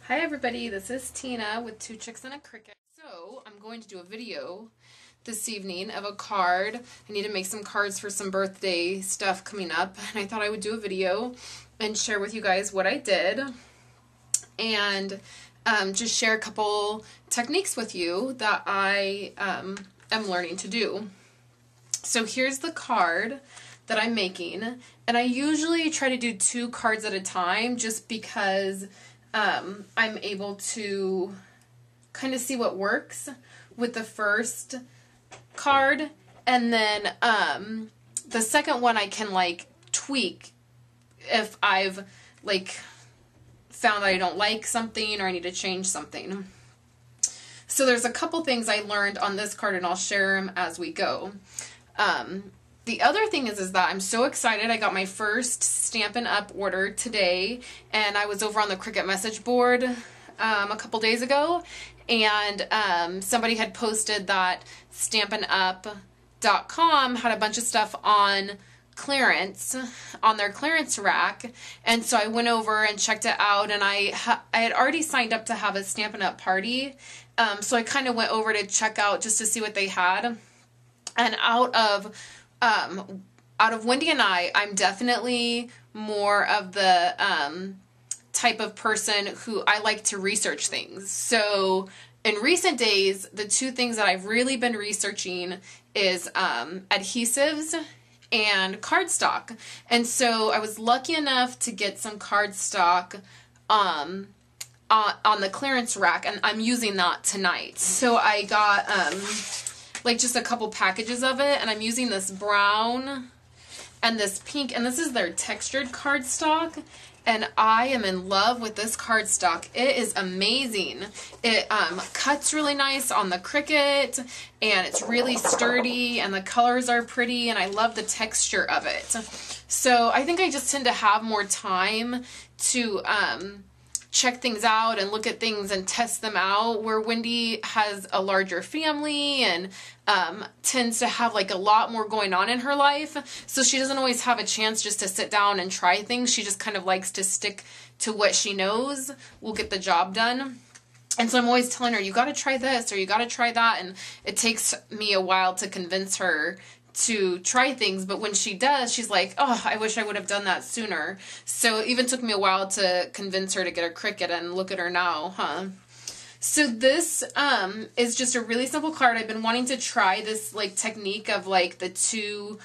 Hi everybody, this is Tina with Two Chicks and a Cricket. So I'm going to do a video this evening of a card. I need to make some cards for some birthday stuff coming up, and I thought I would do a video and share with you guys what I did and just share a couple techniques with you that I am learning to do. So here's the card that I'm making, and I usually try to do 2 cards at a time just because I'm able to kind of see what works with the first card, and then the second one I can like tweak if I've like found that I don't like something or I need to change something. So there's a couple things I learned on this card, and I'll share them as we go. The other thing is that I'm so excited. I got my first Stampin' Up! Order today, and I was over on the Cricut message board a couple days ago, and somebody had posted that Stampin'Up.com had a bunch of stuff on clearance, on their clearance rack, and so I went over and checked it out, and I had already signed up to have a Stampin' Up! Party, so I kind of went over to check out just to see what they had, and out of Wendy and I'm definitely more of the type of person who I like to research things. So in recent days, the 2 things that I've really been researching is adhesives and cardstock. And so I was lucky enough to get some cardstock on the clearance rack, and I'm using that tonight. So I got like just a couple packages of it, and I'm using this brown and this pink, and this is their textured cardstock, and I am in love with this cardstock. It is amazing. It cuts really nice on the Cricut, and it's really sturdy, and the colors are pretty, and I love the texture of it. So I think I just tend to have more time to check things out and look at things and test them out, where Wendy has a larger family and tends to have like a lot more going on in her life, so she doesn't always have a chance just to sit down and try things. She just kind of likes to stick to what she knows will get the job done. And so I'm always telling her, you got to try this or you got to try that, and it takes me a while to convince her to try things, but when she does, she's like, oh, I wish I would have done that sooner. So it even took me a while to convince her to get a Cricut, and look at her now, huh? So this is just a really simple card. I've been wanting to try this like technique of like the 2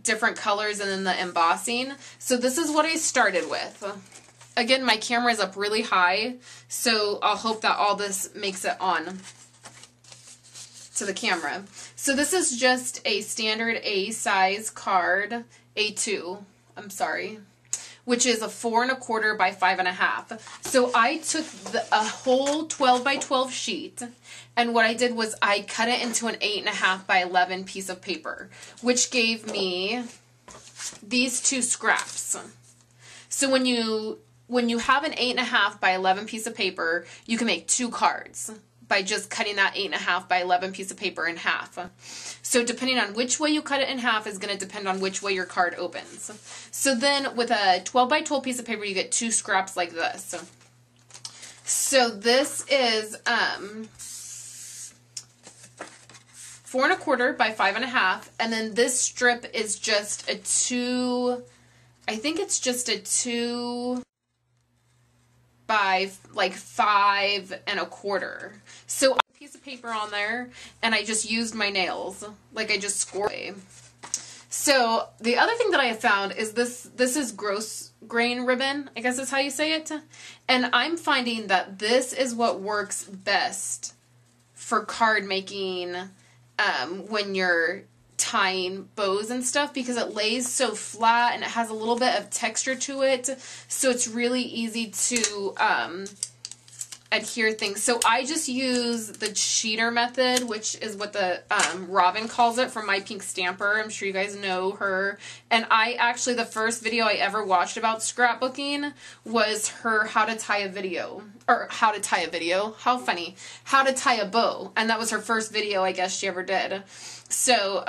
different colors and then the embossing. So this is what I started with. Again, my camera is up really high, so I'll hope that all this makes it on to the camera. So this is just a standard A size card, A2, I'm sorry, which is a 4 1/4 by 5 1/2. So I took a whole 12 by 12 sheet, and what I did was I cut it into an 8 1/2 by 11 piece of paper, which gave me these 2 scraps. So when you have an 8 1/2 by 11 piece of paper, you can make 2 cards by just cutting that 8 1/2 by 11 piece of paper in half. So depending on which way you cut it in half is going to depend on which way your card opens. So then with a 12 by 12 piece of paper, you get 2 scraps like this. So this is 4 1/4 by 5 1/2, and then this strip is just a 2, I think it's just a 2 by like 5 1/4. So I put a piece of paper on there, and I just used my nails, like I just scored away. So the other thing that I have found is this is gross grain ribbon, I guess is how you say it, and I'm finding that this is what works best for card making when you're tying bows and stuff, because it lays so flat and it has a little bit of texture to it, so it's really easy to adhere things. So I just use the cheater method, which is what the Robin calls it, from My Pink Stamper. I'm sure you guys know her. And I actually, the first video I ever watched about scrapbooking was her how to tie a video. How to tie a bow. And that was her first video I guess she ever did. So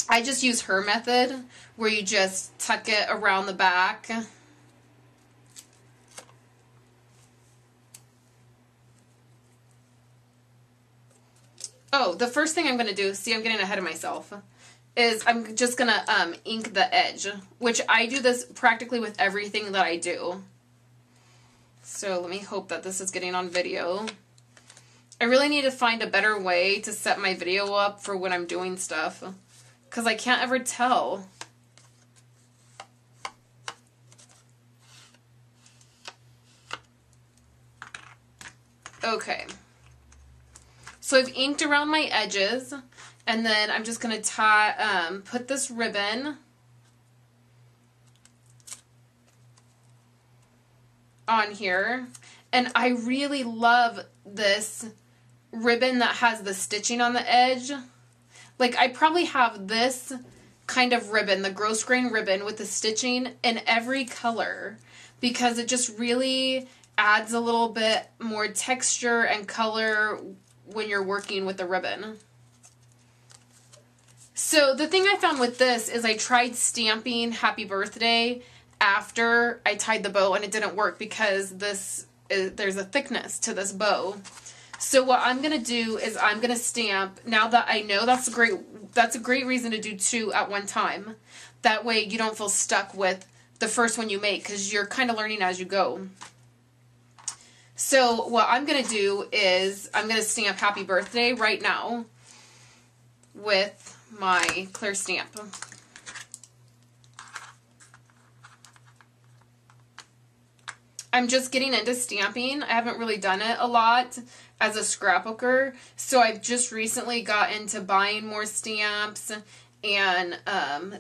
I just use her method, where you just tuck it around the back Oh, the first thing I'm going to do, see I'm getting ahead of myself, is I'm just going to ink the edge, which I do this practically with everything that I do. So let me hope that this is getting on video. I really need to find a better way to set my video up for when I'm doing stuff, because I can't ever tell. Okay. So I've inked around my edges, and then I'm just going to tie, put this ribbon on here. And I really love this ribbon that has the stitching on the edge. Like, I probably have this kind of ribbon, the gross grain ribbon with the stitching in every color, because it just really adds a little bit more texture and color when you're working with the ribbon. So the thing I found with this is I tried stamping happy birthday after I tied the bow, and it didn't work because there's a thickness to this bow. So what I'm going to do is I'm going to stamp, now that I know that's a great reason to do 2 at one time. That way you don't feel stuck with the first one you make, because you're kind of learning as you go. So what I'm going to do is I'm going to stamp happy birthday right now with my clear stamp. I'm just getting into stamping. I haven't really done it a lot as a scrapbooker, so I've just recently got into buying more stamps and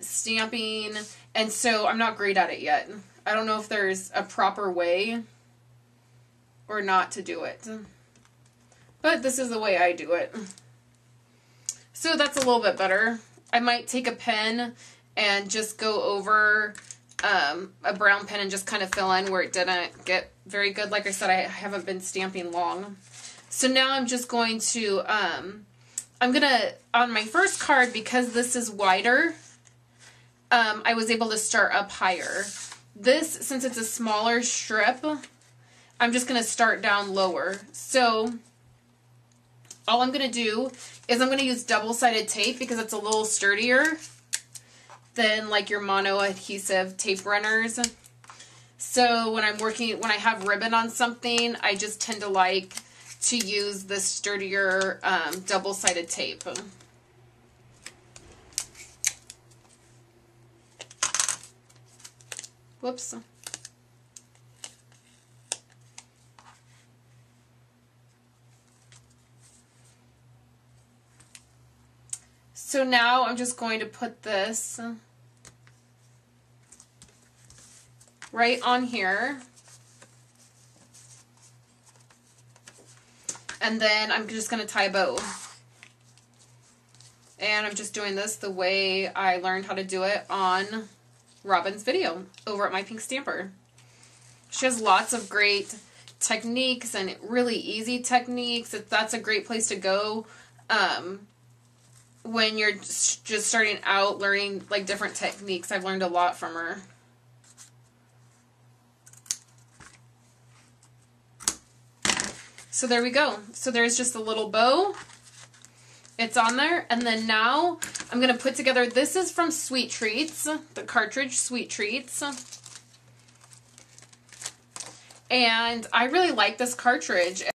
stamping, and so I'm not great at it yet. I don't know if there's a proper way or not to do it, but this is the way I do it. So that's a little bit better. I might take a pen and just go over a brown pen and just kind of fill in where it didn't get very good. Like I said, I haven't been stamping long. So now I'm just going to, I'm going to, on my first card, because this is wider, I was able to start up higher. This, since it's a smaller strip, I'm just going to start down lower. So all I'm going to do is I'm going to use double-sided tape because it's a little sturdier than like your mono adhesive tape runners. So when I have ribbon on something, I just tend to like to use this sturdier double-sided tape. Whoops. So now I'm just going to put this right on here. And then I'm just going to tie a bow. And I'm just doing this the way I learned how to do it on Robin's video over at My Pink Stamper. She has lots of great techniques and really easy techniques. That's a great place to go when you're just starting out learning like different techniques. I've learned a lot from her. So there we go. So there's just a little bow. It's on there. And then now I'm going to put together, this is from Sweet Treats, the cartridge Sweet Treats. And I really like this cartridge.